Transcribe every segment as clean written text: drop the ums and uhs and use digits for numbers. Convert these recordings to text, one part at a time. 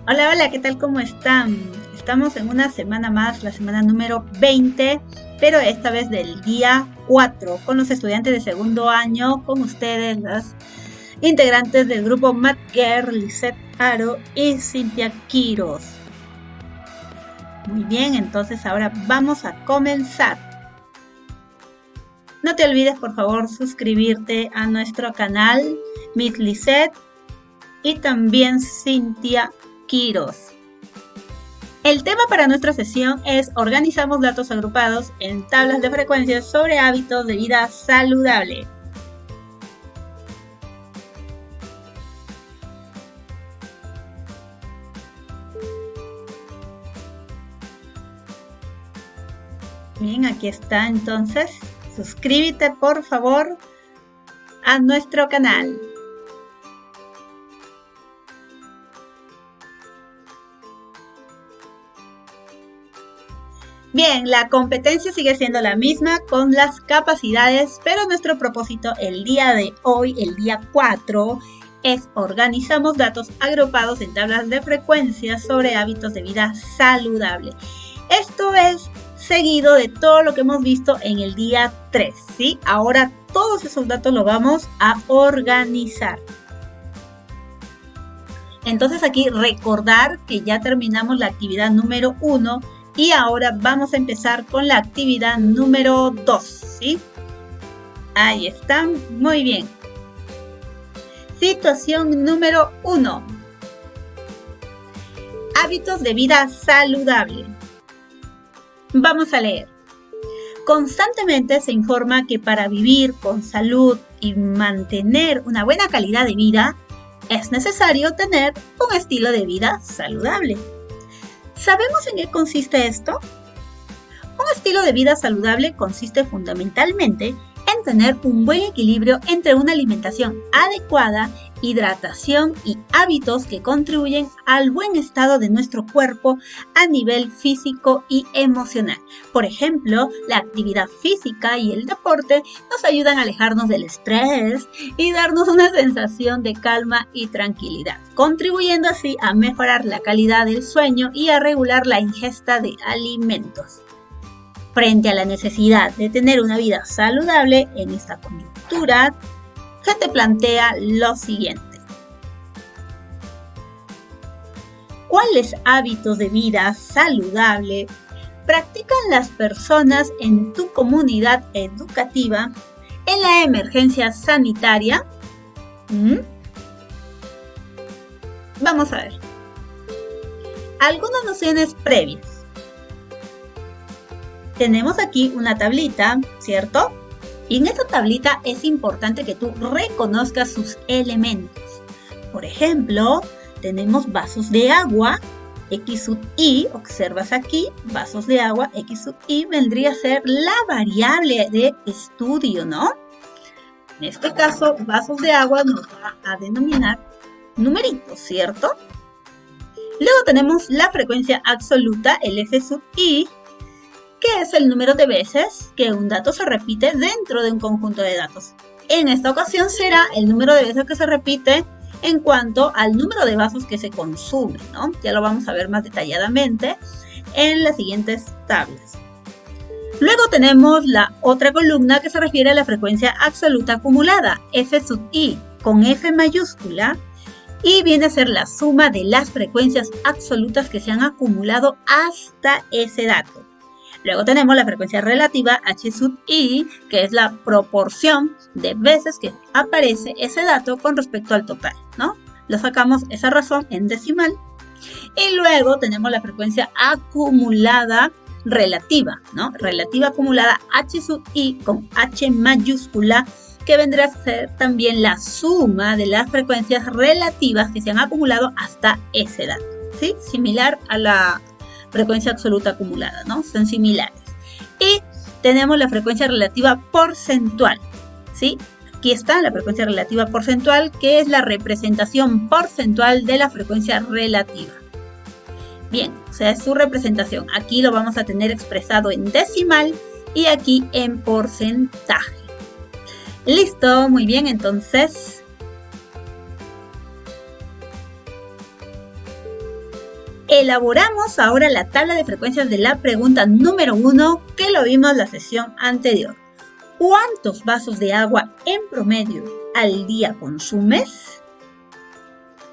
Hola, hola, ¿qué tal? ¿Cómo están? Estamos en una semana más, la semana número 20, pero esta vez del día 4, con los estudiantes de segundo año, con ustedes, las integrantes del grupo Matt Girl, Lisette Aro y Cintia Quiros. Muy bien, entonces ahora vamos a comenzar. No te olvides, por favor, suscribirte a nuestro canal, Miss Lisette y también Cintia Quiros. El tema para nuestra sesión es organizamos datos agrupados en tablas de frecuencias sobre hábitos de vida saludable. Bien, aquí está entonces. Suscríbete por favor a nuestro canal. Bien, la competencia sigue siendo la misma con las capacidades, pero nuestro propósito el día de hoy, el día 4, es organizamos datos agrupados en tablas de frecuencias sobre hábitos de vida saludable. Esto es seguido de todo lo que hemos visto en el día 3, ¿sí? Ahora todos esos datos los vamos a organizar. Entonces aquí recordar que ya terminamos la actividad número 1 y ahora vamos a empezar con la actividad número 2, ¿sí? Ahí están, muy bien. Situación número 1. Hábitos de vida saludable. Vamos a leer. Constantemente se informa que para vivir con salud y mantener una buena calidad de vida, es necesario tener un estilo de vida saludable. ¿Sabemos en qué consiste esto? Un estilo de vida saludable consiste fundamentalmente en tener un buen equilibrio entre una alimentación adecuada, hidratación y hábitos que contribuyen al buen estado de nuestro cuerpo a nivel físico y emocional. Por ejemplo, la actividad física y el deporte nos ayudan a alejarnos del estrés y darnos una sensación de calma y tranquilidad, contribuyendo así a mejorar la calidad del sueño y a regular la ingesta de alimentos. Frente a la necesidad de tener una vida saludable en esta coyuntura, se te plantea lo siguiente. ¿Cuáles hábitos de vida saludable practican las personas en tu comunidad educativa en la emergencia sanitaria? Vamos a ver. Algunas nociones previas. Tenemos aquí una tablita, ¿cierto? Y en esta tablita es importante que tú reconozcas sus elementos. Por ejemplo, tenemos vasos de agua, X sub I, observas aquí, vasos de agua, X sub I vendría a ser la variable de estudio, ¿no? En este caso, vasos de agua nos va a denominar numeritos, ¿cierto? Luego tenemos la frecuencia absoluta, el F sub I, que es el número de veces que un dato se repite dentro de un conjunto de datos. En esta ocasión será el número de veces que se repite en cuanto al número de vasos que se consumen, ¿no? Ya lo vamos a ver más detalladamente en las siguientes tablas. Luego tenemos la otra columna que se refiere a la frecuencia absoluta acumulada, F sub I, con F mayúscula, y viene a ser la suma de las frecuencias absolutas que se han acumulado hasta ese dato. Luego tenemos la frecuencia relativa H sub I, que es la proporción de veces que aparece ese dato con respecto al total, ¿no? Lo sacamos esa razón en decimal. Y luego tenemos la frecuencia acumulada relativa, ¿no? Relativa acumulada H sub I con H mayúscula, que vendrá a ser también la suma de las frecuencias relativas que se han acumulado hasta ese dato, ¿sí? Similar a la frecuencia absoluta acumulada, ¿no? Son similares. Y tenemos la frecuencia relativa porcentual, ¿sí? Aquí está la frecuencia relativa porcentual, que es la representación porcentual de la frecuencia relativa. Bien, o sea, es su representación. Aquí lo vamos a tener expresado en decimal y aquí en porcentaje. Listo, muy bien, entonces Elaboramos ahora la tabla de frecuencias de la pregunta número 1 que lo vimos la sesión anterior. ¿Cuántos vasos de agua en promedio al día consumes?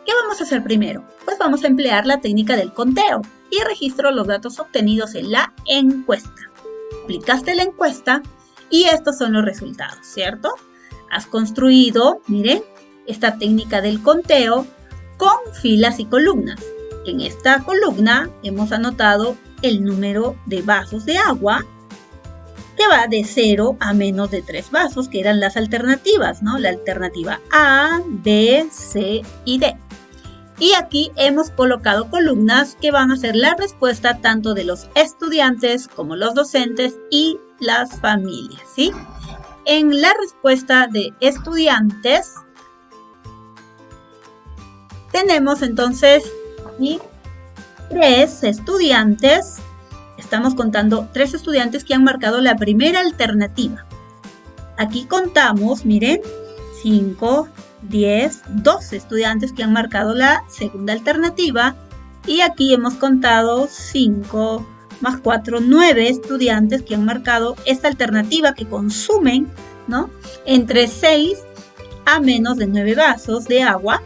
¿Qué vamos a hacer primero? Pues vamos a emplear la técnica del conteo y registro los datos obtenidos en la encuesta. Aplicaste la encuesta y estos son los resultados, ¿cierto? Has construido, miren, esta técnica del conteo con filas y columnas. En esta columna hemos anotado el número de vasos de agua que va de 0 a menos de 3 vasos, que eran las alternativas, ¿no? La alternativa A, B, C y D. Y aquí hemos colocado columnas que van a ser la respuesta tanto de los estudiantes como los docentes y las familias, ¿sí? En la respuesta de estudiantes tenemos entonces aquí 3 estudiantes. Estamos contando 3 estudiantes que han marcado la primera alternativa. Aquí contamos, miren, 5, 10, 12 estudiantes que han marcado la segunda alternativa. Y aquí hemos contado 5 más 4, 9 estudiantes que han marcado esta alternativa que consumen, ¿no? Entre 6 a menos de 9 vasos de agua.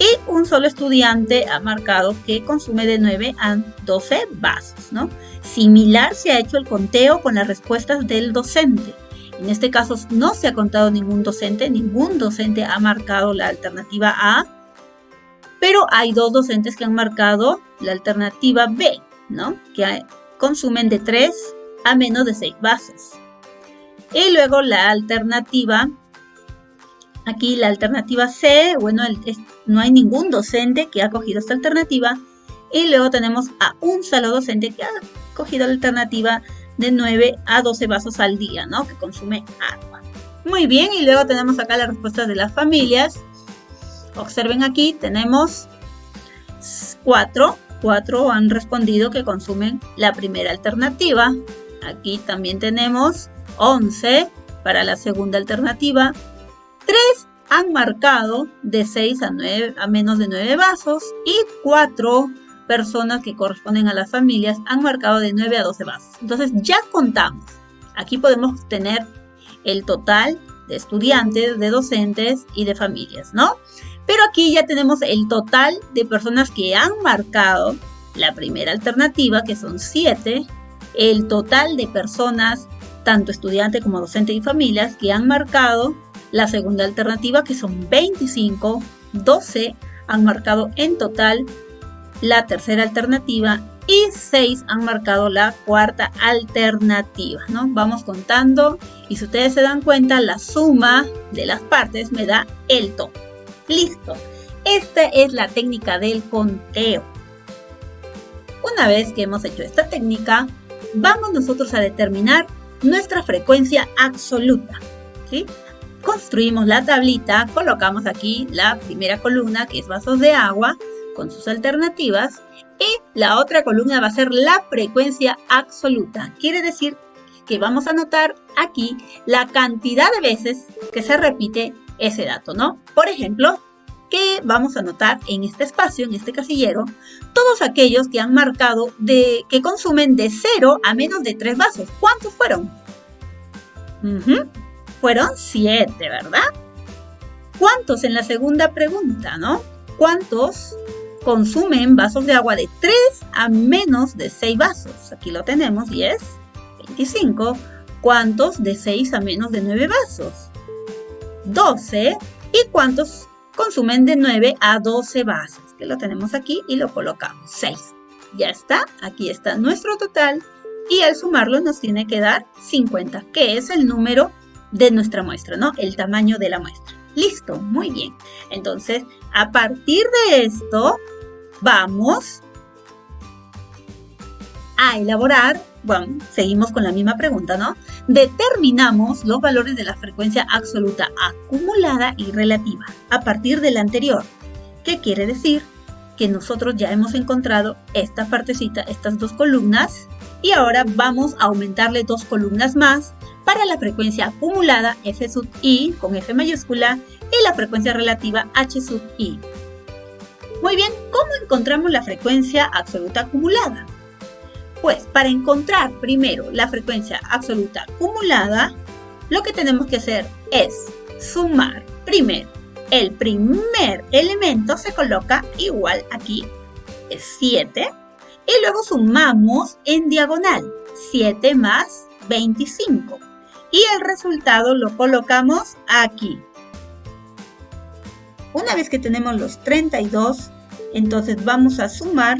Y un solo estudiante ha marcado que consume de 9 a 12 vasos, ¿no? Similar se ha hecho el conteo con las respuestas del docente. En este caso no se ha contado ningún docente ha marcado la alternativa A, pero hay 2 docentes que han marcado la alternativa B, ¿no? Que consumen de 3 a menos de 6 vasos. Y luego la alternativa, aquí la alternativa C, bueno, no hay ningún docente que ha cogido esta alternativa. Y luego tenemos a un solo docente que ha cogido la alternativa de 9 a 12 vasos al día, ¿no? Que consume agua. Muy bien, y luego tenemos acá las respuestas de las familias. Observen aquí, tenemos 4 han respondido que consumen la primera alternativa. Aquí también tenemos 11 para la segunda alternativa. 3 han marcado de 6 a menos de 9 vasos y 4 personas que corresponden a las familias han marcado de 9 a 12 vasos. Entonces ya contamos. Aquí podemos tener el total de estudiantes, de docentes y de familias, ¿no? Pero aquí ya tenemos el total de personas que han marcado la primera alternativa, que son 7. El total de personas, tanto estudiantes como docentes y familias, que han marcado la segunda alternativa, que son 25. 12 han marcado en total la tercera alternativa y 6 han marcado la cuarta alternativa, ¿no? Vamos contando y si ustedes se dan cuenta, la suma de las partes me da el total. Listo. Esta es la técnica del conteo. Una vez que hemos hecho esta técnica, vamos nosotros a determinar nuestra frecuencia absoluta, ¿sí? Construimos la tablita, colocamos aquí la primera columna, que es vasos de agua, con sus alternativas, y la otra columna va a ser la frecuencia absoluta. Quiere decir que vamos a anotar aquí la cantidad de veces que se repite ese dato, ¿no? Por ejemplo, que vamos a anotar en este espacio, en este casillero, todos aquellos que han marcado que consumen de 0 a menos de 3 vasos. ¿Cuántos fueron? Fueron 7, ¿verdad? ¿Cuántos en la segunda pregunta, no? ¿Cuántos consumen vasos de agua de 3 a menos de 6 vasos? Aquí lo tenemos y es 25. ¿Cuántos de 6 a menos de 9 vasos? 12. ¿Y cuántos consumen de 9 a 12 vasos? Que lo tenemos aquí y lo colocamos. 6. Ya está. Aquí está nuestro total. Y al sumarlo nos tiene que dar 50, que es el número de nuestra muestra, ¿no? El tamaño de la muestra. Listo, muy bien. Entonces, a partir de esto, vamos a elaborar, bueno, seguimos con la misma pregunta, ¿no? Determinamos los valores de la frecuencia absoluta acumulada y relativa a partir de la anterior. ¿Qué quiere decir? Que nosotros ya hemos encontrado esta partecita, estas 2 columnas, y ahora vamos a aumentarle 2 columnas más para la frecuencia acumulada F sub i con F mayúscula y la frecuencia relativa H sub i. Muy bien, ¿cómo encontramos la frecuencia absoluta acumulada? Pues para encontrar primero la frecuencia absoluta acumulada, lo que tenemos que hacer es sumar primero. El primer elemento se coloca igual aquí, es 7, y luego sumamos en diagonal, 7 más 25. Y el resultado lo colocamos aquí. Una vez que tenemos los 32, entonces vamos a sumar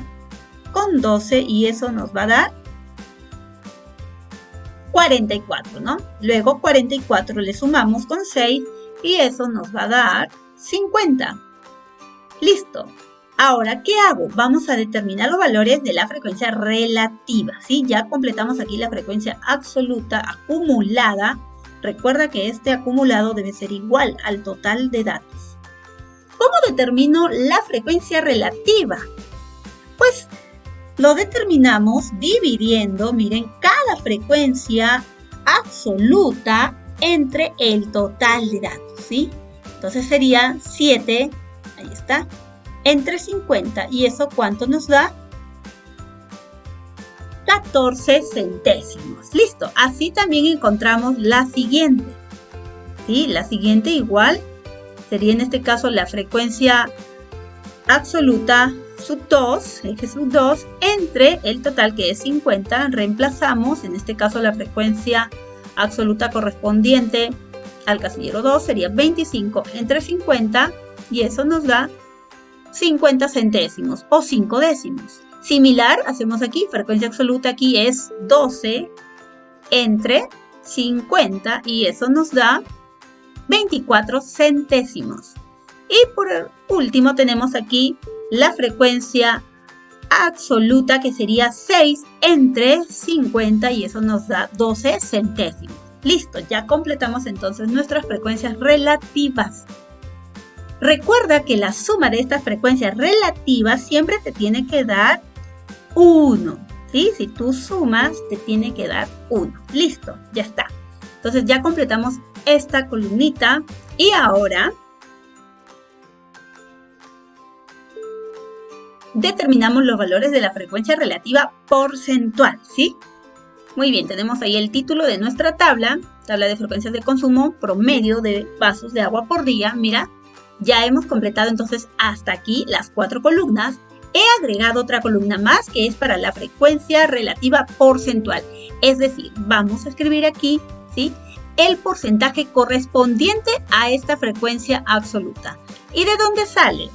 con 12 y eso nos va a dar 44, ¿no? Luego 44 le sumamos con 6 y eso nos va a dar 50. Listo. Ahora, ¿qué hago? Vamos a determinar los valores de la frecuencia relativa, ¿sí? Ya completamos aquí la frecuencia absoluta acumulada. Recuerda que este acumulado debe ser igual al total de datos. ¿Cómo determino la frecuencia relativa? Pues lo determinamos dividiendo, miren, cada frecuencia absoluta entre el total de datos, ¿sí? Entonces sería 7, ahí está, entre 50. ¿Y eso cuánto nos da? 14 centésimos. Listo. Así también encontramos la siguiente. ¿Sí? La siguiente igual sería en este caso la frecuencia absoluta sub 2, eje sub 2, entre el total que es 50. Reemplazamos, en este caso la frecuencia absoluta correspondiente al casillero 2 sería 25 entre 50 y eso nos da 50 centésimos o 5 décimos. Similar, hacemos aquí, frecuencia absoluta aquí es 12 entre 50 y eso nos da 24 centésimos. Y por último tenemos aquí la frecuencia absoluta que sería 6 entre 50 y eso nos da 12 centésimos. Listo, ya completamos entonces nuestras frecuencias relativas. Recuerda que la suma de estas frecuencias relativas siempre te tiene que dar 1, ¿sí? Si tú sumas, te tiene que dar 1. Listo, ya está. Entonces ya completamos esta columnita y ahora determinamos los valores de la frecuencia relativa porcentual, ¿sí? Muy bien, tenemos ahí el título de nuestra tabla de frecuencias de consumo promedio de vasos de agua por día. Mira, ya hemos completado entonces hasta aquí las 4 columnas. He agregado otra columna más que es para la frecuencia relativa porcentual. Es decir, vamos a escribir aquí, ¿sí?, el porcentaje correspondiente a esta frecuencia absoluta. ¿Y de dónde sale?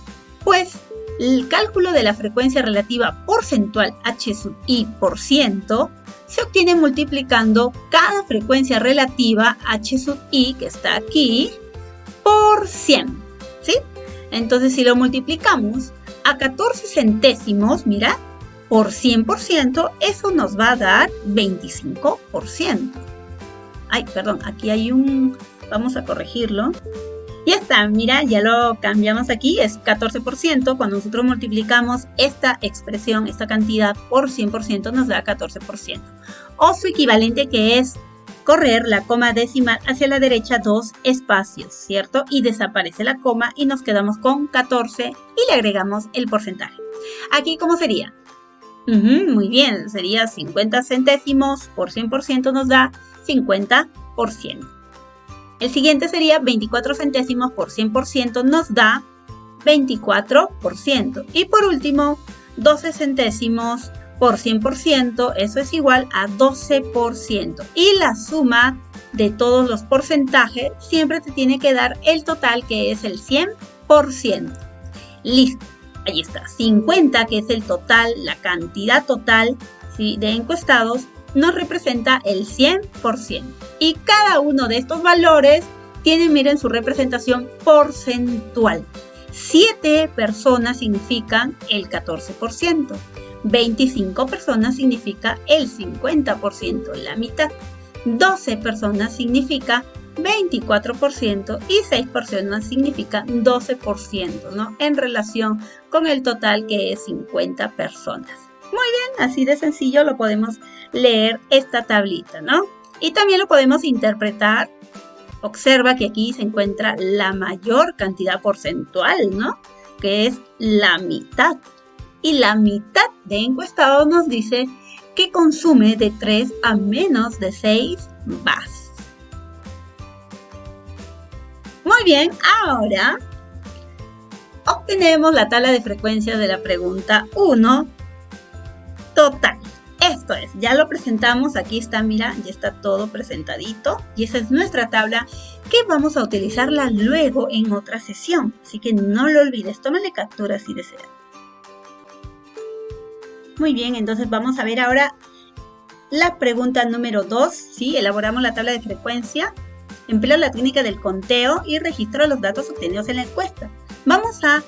Pues el cálculo de la frecuencia relativa porcentual H sub I por ciento se obtiene multiplicando cada frecuencia relativa H sub I, que está aquí, por 100, ¿sí? Entonces, si lo multiplicamos a 14 centésimos, mira, por 100%, eso nos va a dar 25%. Ay, perdón, aquí hay vamos a corregirlo. Ya está, mira, ya lo cambiamos aquí, es 14%. Cuando nosotros multiplicamos esta expresión, esta cantidad por 100%, nos da 14%. O su equivalente, que es correr la coma decimal hacia la derecha 2 espacios, ¿cierto? Y desaparece la coma y nos quedamos con 14 y le agregamos el porcentaje. Aquí, ¿cómo sería? Muy bien, sería 50 centésimos por 100% nos da 50%. El siguiente sería 24 centésimos por 100% nos da 24%. Y por último, 12 centésimos por 100%, eso es igual a 12%. Y la suma de todos los porcentajes siempre te tiene que dar el total, que es el 100%. Listo, ahí está. 50, que es el total, la cantidad total, ¿sí?, de encuestados, nos representa el 100%. Y cada uno de estos valores tiene, miren, su representación porcentual. 7 personas significan el 14%. 25 personas significa el 50%, la mitad. 12 personas significa 24% y 6 personas significa 12%, ¿no? En relación con el total, que es 50 personas. Muy bien, así de sencillo lo podemos leer esta tablita, ¿no? Y también lo podemos interpretar. Observa que aquí se encuentra la mayor cantidad porcentual, ¿no? que es la mitad. Y la mitad de encuestado nos dice que consume de 3 a menos de 6 vasos. Muy bien, ahora obtenemos la tabla de frecuencia de la pregunta 1 total. Esto es, ya lo presentamos, aquí está, mira, ya está todo presentadito. Y esa es nuestra tabla que vamos a utilizarla luego en otra sesión. Así que no lo olvides, tómale captura si deseas. Muy bien, entonces vamos a ver ahora la pregunta número 2. ¿Sí? Elaboramos la tabla de frecuencia. Empleo la técnica del conteo y registro los datos obtenidos en la encuesta. Vamos a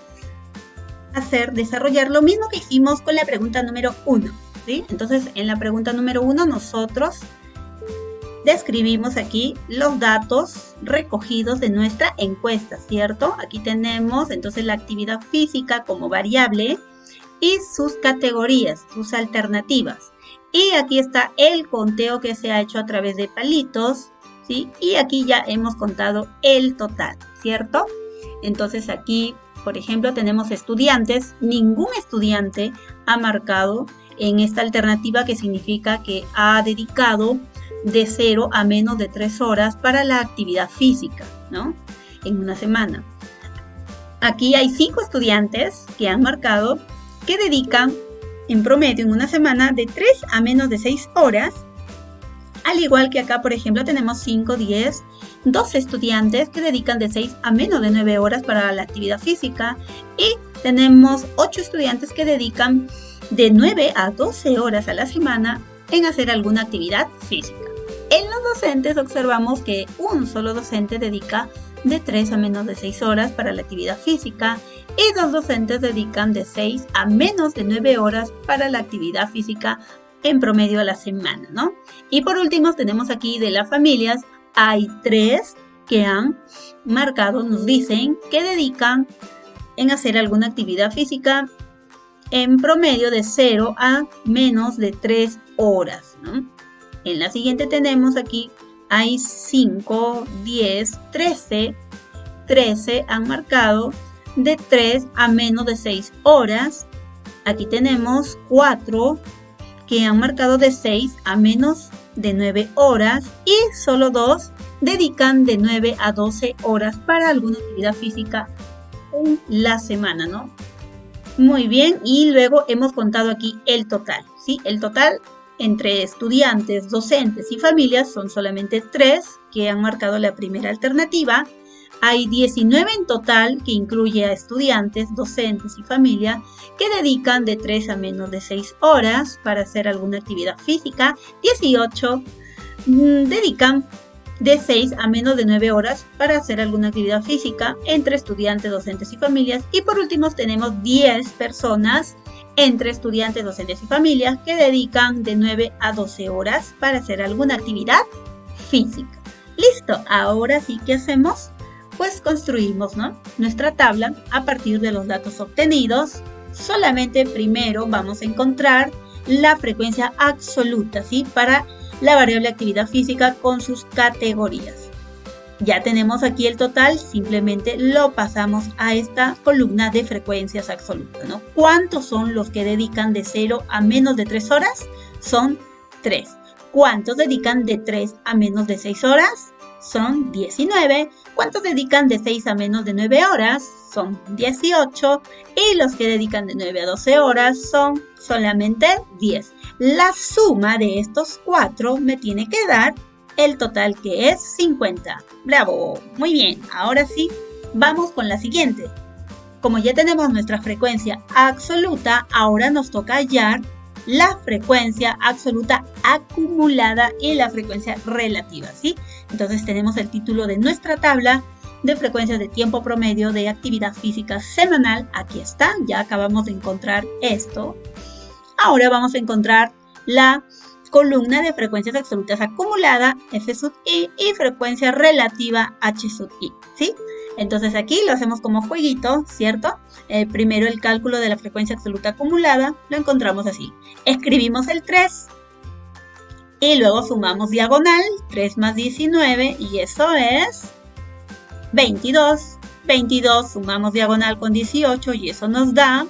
desarrollar lo mismo que hicimos con la pregunta número 1. ¿sí? Entonces, en la pregunta número 1 nosotros describimos aquí los datos recogidos de nuestra encuesta, ¿cierto? Aquí tenemos entonces la actividad física como variable y sus categorías, sus alternativas. Y aquí está el conteo que se ha hecho a través de palitos, ¿sí? Y aquí ya hemos contado el total, ¿cierto? Entonces aquí, por ejemplo, tenemos estudiantes. Ningún estudiante ha marcado en esta alternativa, que significa que ha dedicado de 0 a menos de 3 horas para la actividad física, ¿no? En una semana. Aquí hay 5 estudiantes que han marcado que dedican en promedio en una semana de 3 a menos de 6 horas. Al igual que acá, por ejemplo, tenemos 5, 10, 12 estudiantes que dedican de 6 a menos de 9 horas para la actividad física. Y tenemos 8 estudiantes que dedican de 9 a 12 horas a la semana en hacer alguna actividad física. En los docentes observamos que un solo docente dedica de 3 a menos de 6 horas para la actividad física y 2 docentes dedican de 6 a menos de 9 horas para la actividad física en promedio a la semana, ¿no? Y por último tenemos aquí de las familias, hay 3 que han marcado, nos dicen que dedican en hacer alguna actividad física en promedio de 0 a menos de 3 horas, ¿no? En la siguiente tenemos aquí, hay 5, 10, 13 han marcado de 3 a menos de 6 horas. Aquí tenemos 4 que han marcado de 6 a menos de 9 horas y solo 2 dedican de 9 a 12 horas para alguna actividad física en la semana, ¿no? Muy bien, y luego hemos contado aquí el total, ¿sí? El total entre estudiantes, docentes y familias son solamente 3 que han marcado la primera alternativa. Hay 19 en total, que incluye a estudiantes, docentes y familia, que dedican de 3 a menos de 6 horas para hacer alguna actividad física. 18 dedican de 6 a menos de 9 horas para hacer alguna actividad física entre estudiantes, docentes y familias. Y por último tenemos 10 personas entre estudiantes, docentes y familias que dedican de 9 a 12 horas para hacer alguna actividad física. Listo, ahora sí, ¿qué hacemos? Pues construimos, ¿no?, nuestra tabla a partir de los datos obtenidos. Solamente primero vamos a encontrar la frecuencia absoluta, ¿sí?, para la variable actividad física con sus categorías. Ya tenemos aquí el total, simplemente lo pasamos a esta columna de frecuencias absolutas, ¿no? ¿Cuántos son los que dedican de 0 a menos de 3 horas? Son 3. ¿Cuántos dedican de 3 a menos de 6 horas? Son 19. ¿Cuántos dedican de 6 a menos de 9 horas? Son 18. Y los que dedican de 9 a 12 horas son solamente 10. La suma de estos 4 me tiene que dar el total, que es 50. ¡Bravo! Muy bien, ahora sí, vamos con la siguiente. Como ya tenemos nuestra frecuencia absoluta, ahora nos toca hallar la frecuencia absoluta acumulada y la frecuencia relativa, ¿sí? Entonces tenemos el título de nuestra tabla de frecuencias de tiempo promedio de actividad física semanal. Aquí está, ya acabamos de encontrar esto. Ahora vamos a encontrar la columna de frecuencias absolutas acumulada, F sub i, y frecuencia relativa, H sub i, ¿sí? Entonces aquí lo hacemos como jueguito, ¿cierto? Primero el cálculo de la frecuencia absoluta acumulada, lo encontramos así. Escribimos el 3 y luego sumamos diagonal, 3 más 19, y eso es 22. 22 sumamos diagonal con 18 y eso nos da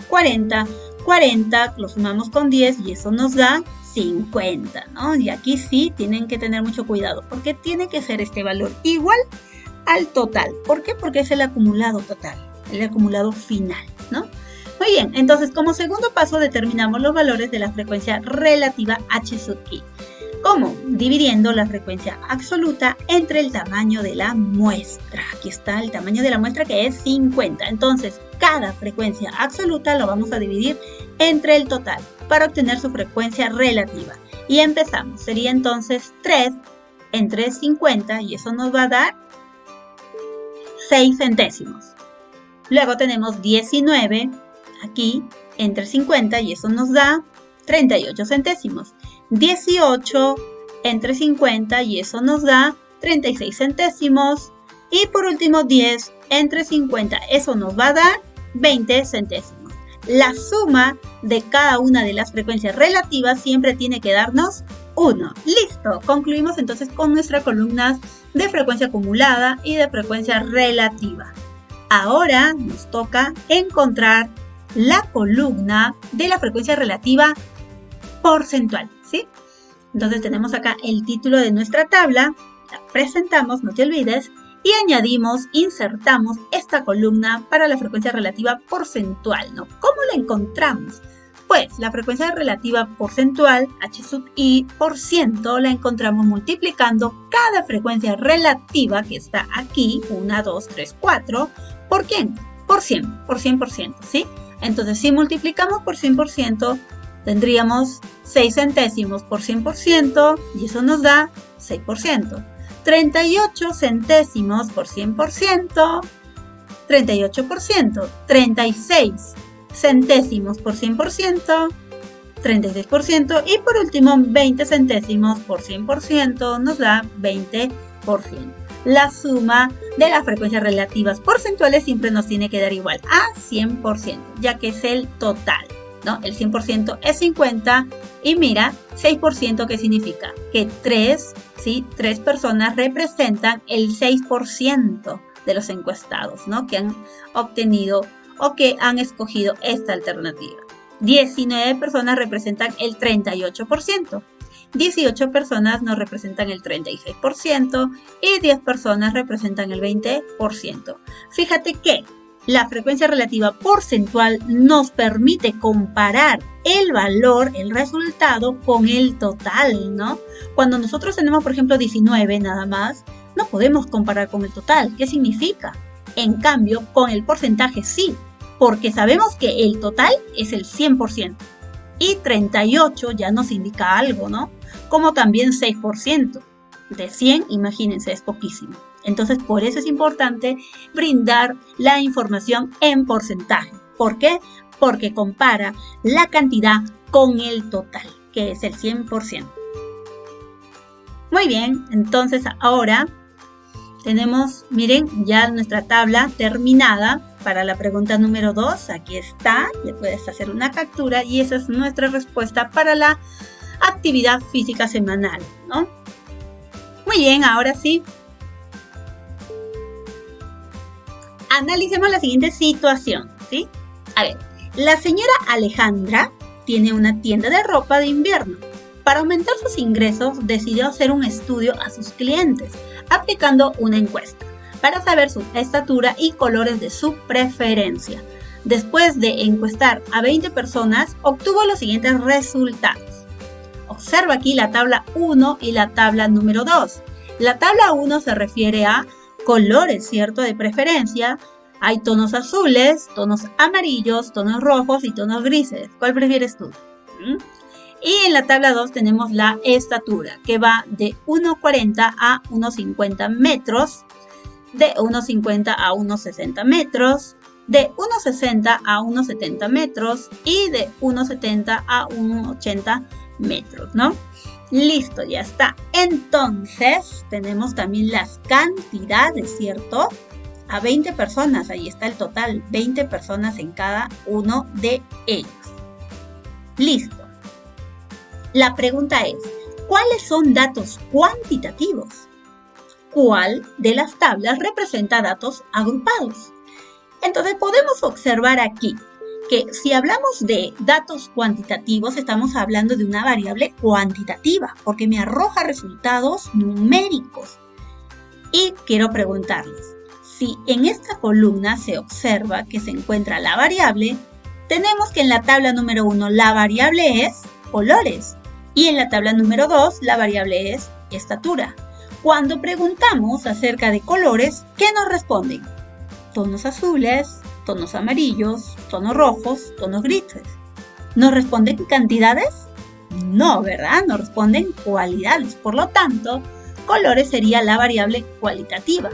40. 40 lo sumamos con 10 y eso nos da 50, ¿no? Y aquí sí tienen que tener mucho cuidado porque tiene que ser este valor igual al total. ¿Por qué? Porque es el acumulado total, el acumulado final, ¿no? Muy bien, entonces como segundo paso determinamos los valores de la frecuencia relativa h sub i. ¿Cómo? Dividiendo la frecuencia absoluta entre el tamaño de la muestra. Aquí está el tamaño de la muestra que es 50. Entonces, cada frecuencia absoluta lo vamos a dividir entre el total para obtener su frecuencia relativa. Y empezamos. Sería entonces 3 entre 50 y eso nos va a dar 6 centésimos. Luego tenemos 19 aquí entre 50 y eso nos da 38 centésimos. 18 entre 50 y eso nos da 36 centésimos. Y por último 10 entre 50, eso nos va a dar 20 centésimos. La suma de cada una de las frecuencias relativas siempre tiene que darnos 1. Listo, concluimos entonces con nuestras columnas de frecuencia acumulada y de frecuencia relativa. Ahora nos toca encontrar la columna de la frecuencia relativa porcentual, ¿sí? Entonces tenemos acá el título de nuestra tabla, la presentamos, no te olvides, y añadimos, insertamos esta columna para la frecuencia relativa porcentual, ¿no? ¿Cómo la encontramos? Pues la frecuencia relativa porcentual, h sub i por ciento, la encontramos multiplicando cada frecuencia relativa que está aquí, 1, 2, 3, 4, ¿por quién? Por 100%, ¿sí? Entonces si multiplicamos por 100%, tendríamos 6 centésimos por 100% y eso nos da 6%. 38 centésimos por 100%, 38%. 36 centésimos por 100%, 36%. Y por último, 20 centésimos por 100% nos da 20%. La suma de las frecuencias relativas porcentuales siempre nos tiene que dar igual a 100%, ya que es el total, ¿no? El 100% es 50 y mira, 6% ¿qué significa? Que 3 personas representan el 6% de los encuestados, ¿no? Que han obtenido o que han escogido esta alternativa. 19 personas representan el 38%. 18 personas nos representan el 36% y 10 personas representan el 20%. Fíjate que la frecuencia relativa porcentual nos permite comparar el valor, el resultado, con el total, ¿no? Cuando nosotros tenemos, por ejemplo, 19 nada más, no podemos comparar con el total. ¿Qué significa? En cambio, con el porcentaje sí, porque sabemos que el total es el 100%. Y 38 ya nos indica algo, ¿no? Como también 6%. De 100, imagínense, es poquísimo. Entonces, por eso es importante brindar la información en porcentaje. ¿Por qué? Porque compara la cantidad con el total, que es el 100%. Muy bien, entonces ahora tenemos, miren, ya nuestra tabla terminada para la pregunta número 2. Aquí está, le puedes hacer una captura y esa es nuestra respuesta para la actividad física semanal, ¿no? Muy bien, ahora sí. Analicemos la siguiente situación, ¿sí? A ver, la señora Alejandra tiene una tienda de ropa de invierno. Para aumentar sus ingresos, decidió hacer un estudio a sus clientes, aplicando una encuesta, para saber su estatura y colores de su preferencia. Después de encuestar a 20 personas, obtuvo los siguientes resultados. Observa aquí la tabla 1 y la tabla número 2. La tabla 1 se refiere a colores, ¿cierto? De preferencia. Hay tonos azules, tonos amarillos, tonos rojos y tonos grises. ¿Cuál prefieres tú? Y en la tabla 2 tenemos la estatura, que va de 1,40 a 1,50 metros, de 1,50 a 1,60 metros, de 1,60 a 1,70 metros y de 1,70 a 1,80 metros, ¿no? Listo, ya está. Entonces, tenemos también las cantidades, ¿cierto? A 20 personas, ahí está el total, 20 personas en cada uno de ellos. Listo. La pregunta es, ¿cuáles son datos cuantitativos? cuál de las tablas representa datos agrupados. Entonces podemos observar aquí que si hablamos de datos cuantitativos, estamos hablando de una variable cuantitativa, porque me arroja resultados numéricos. Y quiero preguntarles, si en esta columna se observa que se encuentra la variable, tenemos que en la tabla número 1 la variable es colores y en la tabla número 2 la variable es estatura. Cuando preguntamos acerca de colores, ¿qué nos responden? Tonos azules, tonos amarillos, tonos rojos, tonos grises. ¿Nos responden cantidades? No, ¿verdad? Nos responden cualidades. Por lo tanto, colores sería la variable cualitativa.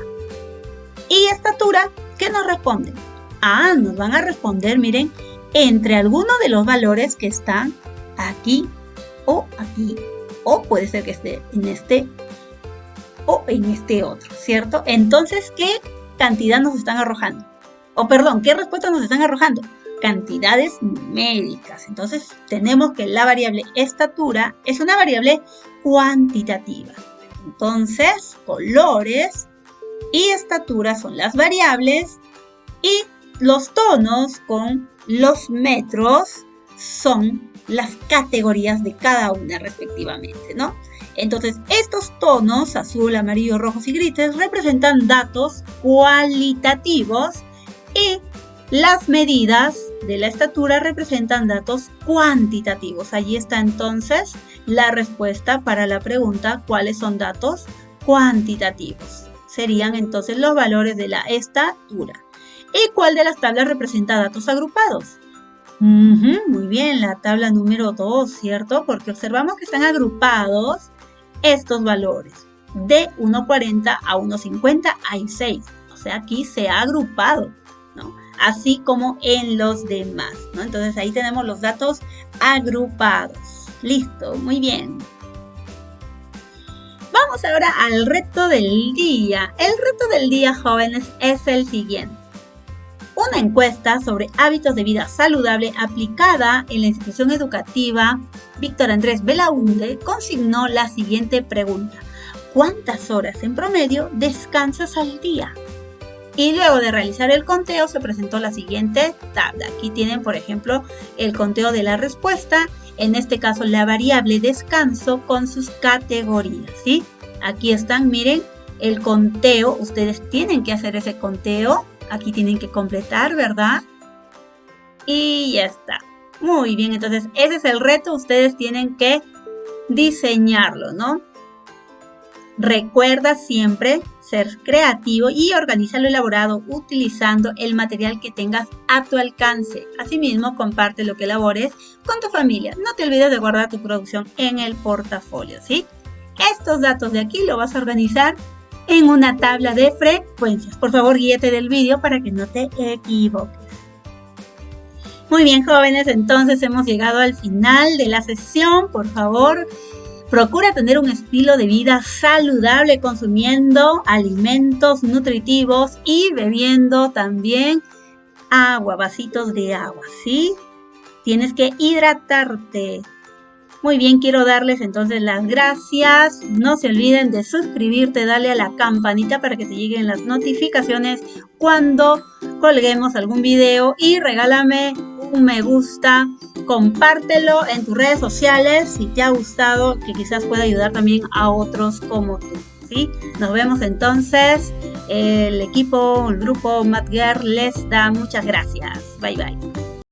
¿Y estatura? ¿Qué nos responden? Nos van a responder, miren, entre alguno de los valores que están aquí, o puede ser que esté en este o en este otro, ¿cierto? Entonces, ¿qué cantidad nos están arrojando? ¿Qué respuesta nos están arrojando? Cantidades numéricas. Entonces, tenemos que la variable estatura es una variable cuantitativa. Entonces, colores y estatura son las variables y los tonos con los metros son las categorías de cada una respectivamente, ¿no? Entonces, estos tonos, azul, amarillo, rojos y grises, representan datos cualitativos y las medidas de la estatura representan datos cuantitativos. Allí está entonces la respuesta para la pregunta, ¿cuáles son datos cuantitativos? Serían entonces los valores de la estatura. ¿Y cuál de las tablas representa datos agrupados? Muy bien, la tabla número 2, ¿cierto? Porque observamos que están agrupados estos valores. De 1.40 a 1.50 hay 6. O sea, aquí se ha agrupado, ¿no? Así como en los demás, ¿no? Entonces ahí tenemos los datos agrupados. Listo, muy bien. Vamos ahora al reto del día. El reto del día, jóvenes, es el siguiente. Una encuesta sobre hábitos de vida saludable aplicada en la institución educativa Víctor Andrés Belaúnde consignó la siguiente pregunta. ¿Cuántas horas en promedio descansas al día? Y luego de realizar el conteo se presentó la siguiente tabla. Aquí tienen, por ejemplo, el conteo de la respuesta. En este caso, la variable descanso con sus categorías, ¿sí? Aquí están, miren, el conteo. Ustedes tienen que hacer ese conteo. Aquí tienen que completar, ¿verdad? Y ya está. Muy bien, entonces ese es el reto. Ustedes tienen que diseñarlo, ¿no? Recuerda siempre ser creativo y organiza lo elaborado utilizando el material que tengas a tu alcance. Asimismo, comparte lo que elabores con tu familia. No te olvides de guardar tu producción en el portafolio, ¿sí? Estos datos de aquí lo vas a organizar en una tabla de frecuencias. Por favor, guíate del vídeo para que no te equivoques. Muy bien, jóvenes, entonces hemos llegado al final de la sesión. Por favor, procura tener un estilo de vida saludable consumiendo alimentos nutritivos y bebiendo también agua, vasitos de agua, ¿sí? Tienes que hidratarte. Muy bien, quiero darles entonces las gracias. No se olviden de suscribirte, dale a la campanita para que te lleguen las notificaciones cuando colguemos algún video y regálame un me gusta, compártelo en tus redes sociales si te ha gustado, que quizás pueda ayudar también a otros como tú, ¿sí? Nos vemos entonces. El equipo, el grupo Math Girl les da muchas gracias. Bye bye.